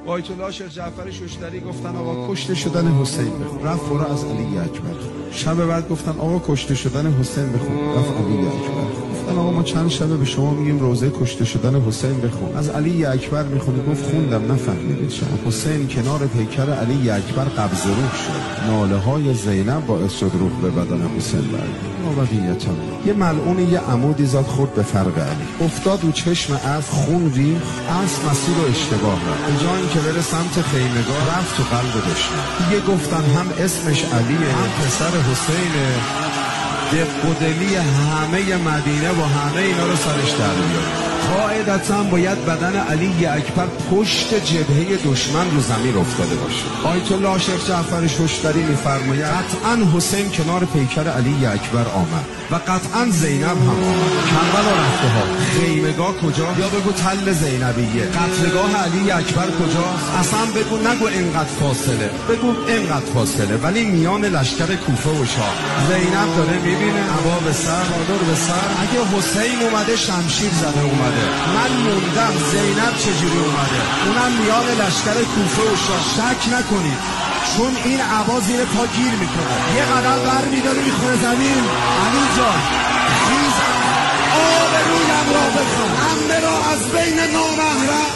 آیت الله شیخ جعفر ششتری گفتن آقا کشته شدن حسین بخون، رفت برو از علی اکبر. شب بعد گفتن آقا کشته شدن حسین بخون، رفت علی اکبر. گفتن آقا ما چند شبه به شما میگیم روزه کشته شدن حسین بخون، از علی اکبر میخونی. گفت خوندم نفهمیدید شما. حسین کنار پیکر علی اکبر قبض روح شد، ناله های زینب باعث شد روح به بدن حسین برگرد. موقعیتم یه ملعون یه عمودی زاد خورد به فرق علی، افتاد رو چشم اسب، خون ریخت، اسب مسیر رو اشتباه رفت، به جای اینکه بره سمت خیمگاه رفت تو قلب دشمن. دیگه گفتن هم اسمش علیه هم پسر حسینه، دق و دلی همه مدینه و همه اینا رو سرش در بیاره. قاعدتاً باید بدن علی اکبر پشت جبهه دشمن رو زمین افتاده باشه. آیت الله شیخ جعفر ششتری میفرماید قطعاً حسین کنار پیکر علی اکبر آمد و قطعاً زینب هم آمد. کربلا رفته ها، خیمگاه کجا؟ یا بگو تل زینبیه. قتلگاه علی اکبر کجاست؟ اصلا بگو نگو اینقدر فاصله، بگو اینقدر فاصله، ولی میان لشکر کوفه و شاه. زینب داره میبینه عبا به سر، چادر به سر. اگه حسین اومده شمشیر زده اومده، من موندم زینب چجوری اومده، اونم میان لشکر کوفه و شاه. شک نکنید چون این عبا زیر پا گیر میکنه، یه قدم بر میداره میخوره زمین. علی جان خیز، آب رویم را بخواه، همه را از بین نامحرم